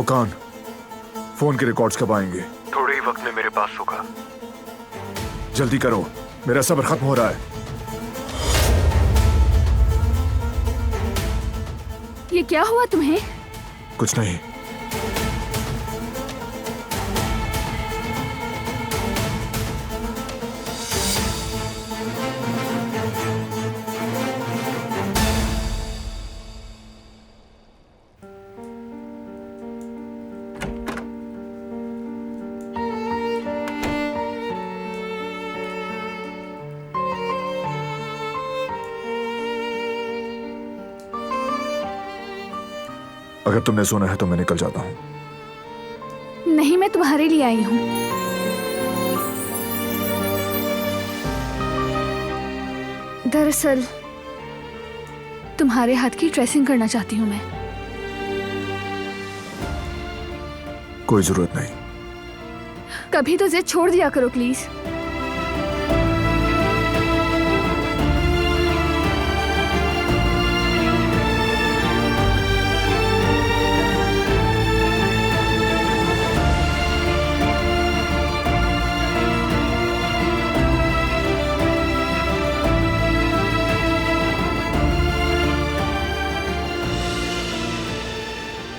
Okan, phone के records कब आएंगे? थोड़े ही वक्त में मेरे पास होगा। जल्दी करो, मेरा सब्र खत्म हो रहा है। ये क्या हुआ तुम्हें? कुछ नहीं। अगर तुमने सुना है तो मैं निकल जाता हूं। नहीं, मैं तुम्हारे लिए आई हूं। दरअसल तुम्हारे हाथ की ड्रेसिंग करना चाहती हूं मैं। कोई जरूरत नहीं। कभी तो जिद छोड़ दिया करो प्लीज।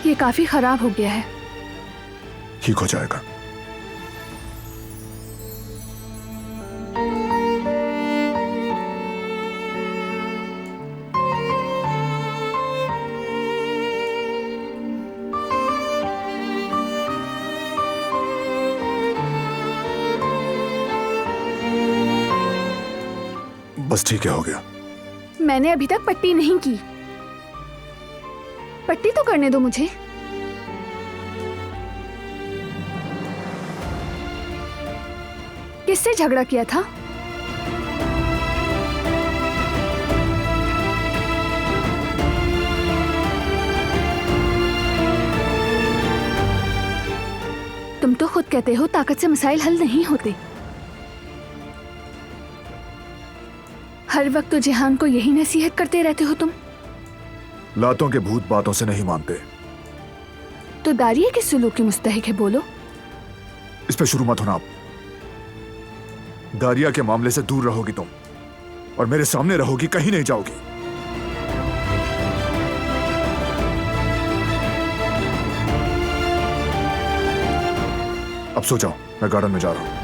ये काफी खराब हो गया है। ठीक हो जाएगा। बस ठीक है, हो गया। मैंने अभी तक पट्टी नहीं की। पट्टी तो करने दो मुझे। किससे झगड़ा किया था? तुम तो खुद कहते हो ताकत से मसाइल हल नहीं होते। हर वक्त तो जिहान को यही नसीहत करते रहते हो तुम। लातों के भूत बातों से नहीं मानते। तो दारिया किस सुलूक की मुस्तहिक है, बोलो। इस पे शुरू मत होना आप। दारिया के मामले से दूर रहोगी तुम और मेरे सामने रहोगी, कहीं नहीं जाओगी। अब सो जाओ, मैं गार्डन में जा रहा हूं।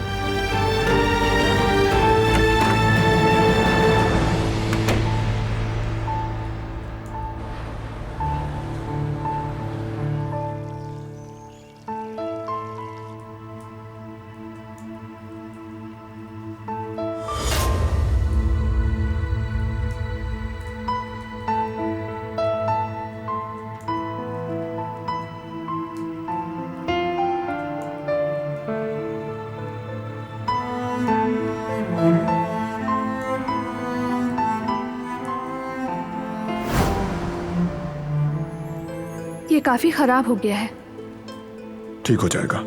ये काफी खराब हो गया है। ठीक हो जाएगा।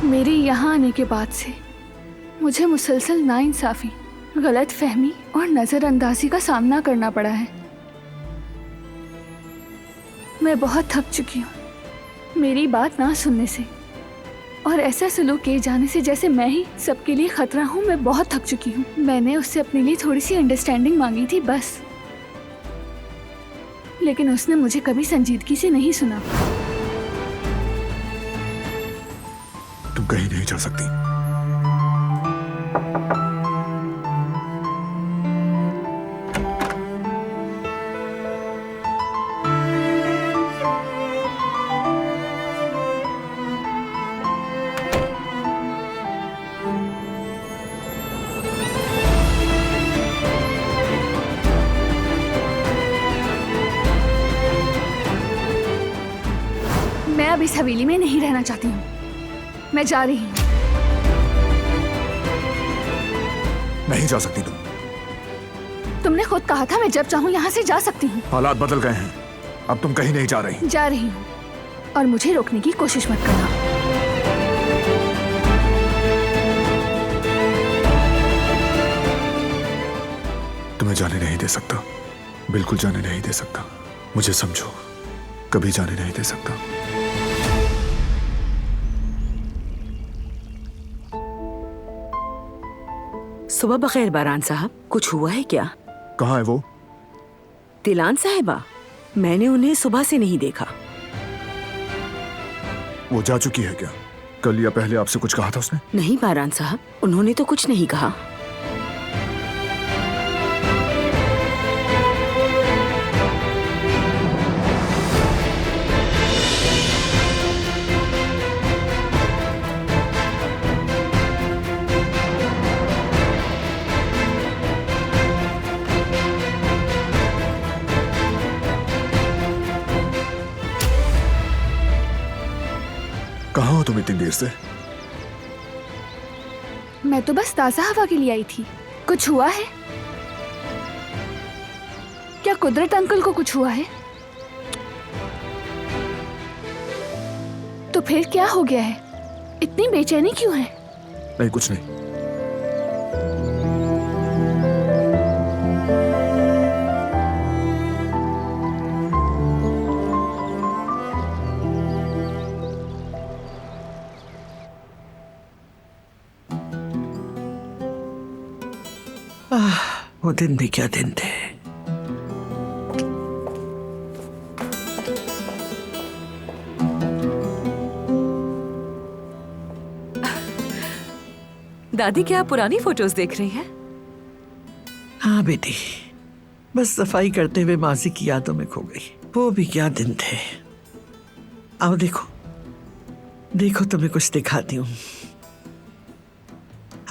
मेरे यहाँ आने के बाद से मुझे मुसलसल नाइंसाफी, गलत फहमी और नजरअंदाजी का सामना करना पड़ा है। मैं बहुत थक चुकी हूँ मेरी बात ना सुनने से और ऐसा सलूक किए जाने से जैसे मैं ही सबके लिए खतरा हूँ। मैं बहुत थक चुकी हूँ। मैंने उससे अपने लिए थोड़ी सी अंडरस्टैंडिंग मांगी थी बस, लेकिन उसने मुझे कभी संजीदगी से नहीं सुना। तुम कहीं नहीं जा सकती। अब इस हवेली में नहीं रहना चाहती हूँ। मैं जा रही हूँ। नहीं जा सकती तुम। तुमने खुद कहा था मैं जब चाहूँ यहाँ से जा सकती हूँ। हालात बदल गए हैं, अब तुम कहीं नहीं जा रही। जा रही हूँ और मुझे रोकने की कोशिश मत करना। तुम्हें जाने नहीं दे सकता, बिल्कुल जाने नहीं दे सकता। मुझे समझो, कभी जाने नहीं दे सकता। सुबह बखैर बारान साहब, कुछ हुआ है क्या? कहाँ है वो? तिलान साहिबा, मैंने उन्हें सुबह से नहीं देखा। वो जा चुकी है क्या? कल या पहले आपसे कुछ कहा था उसने? नहीं बारान साहब, उन्होंने तो कुछ नहीं कहा। कहाँ हो तुम इतनी देर से? मैं तो बस ताज़ा हवा के लिए आई थी। कुछ हुआ है क्या? कुदरत अंकल को कुछ हुआ है? तो फिर क्या हो गया है? इतनी बेचैनी क्यों है? नहीं, कुछ नहीं। वो दिन भी क्या दिन थे। दादी, क्या आप पुरानी फोटोज देख रही हैं? हाँ बेटी, बस सफाई करते हुए माजी की यादों में खो गई। वो भी क्या दिन थे। आओ देखो, देखो तुम्हें कुछ दिखाती हूँ।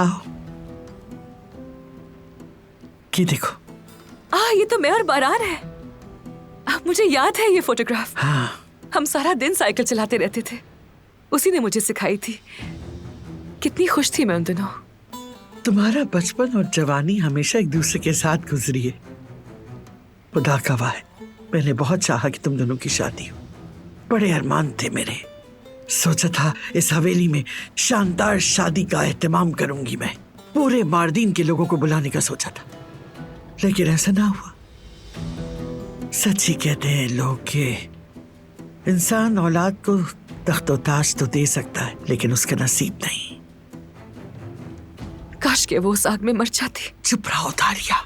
आओ, ये देखो। ये तो मैं और बारान है। मुझे याद है ये फोटोग्राफ। हाँ, हम सारा दिन साइकिल चलाते रहते थे। उसी ने मुझे सिखाई थी। कितनी खुश थी मैं उन दिनों। तुम्हारा बचपन और जवानी हमेशा एक दूसरे के साथ गुजरी है। खुदा का वाह है, मैंने बहुत चाहा कि तुम दोनों की शादी हो। बड़े अरमान थे मेरे। सोचा था इस हवेली में शानदार शादी का एहतमाम करूंगी मैं। पूरे मार्दीन के लोगों को बुलाने का सोचा था, लेकिन ऐसा ना हुआ। सच ही कहते हैं लोग कि इंसान औलाद को तख्तो ताज तो दे सकता है, लेकिन उसका नसीब नहीं। काश के वो उस आग में मर जाती। चुप रहो दालिया,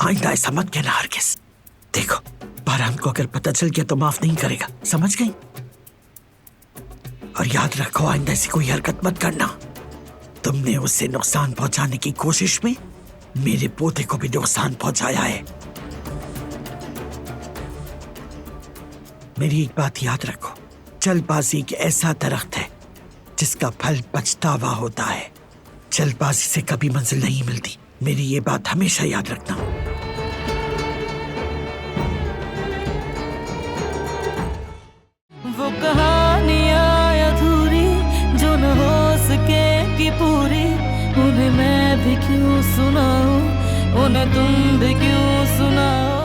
आइंदा ऐसा मत कहना हरगिज़। देखो, बारान को अगर पता चल गया तो माफ नहीं करेगा, समझ गई? और याद रखो, आइंदा ऐसी कोई हरकत मत करना। तुमने उसे नुकसान पहुंचाने की कोशिश में मेरे पोते को भी नुकसान पहुंचाया है। मेरी एक बात याद रखो, जल्दबाजी एक ऐसा दरख्त है जिसका फल पछतावा होता है। जल्दबाजी से कभी मंजिल नहीं मिलती। मेरी ये बात हमेशा याद रखना। वो कहानियां अधूरी जो न हो सकेगी पूरी, उन्हें मैं भी क्यों सुनाऊं, उन्हें तुम भी क्यों सुनाओ।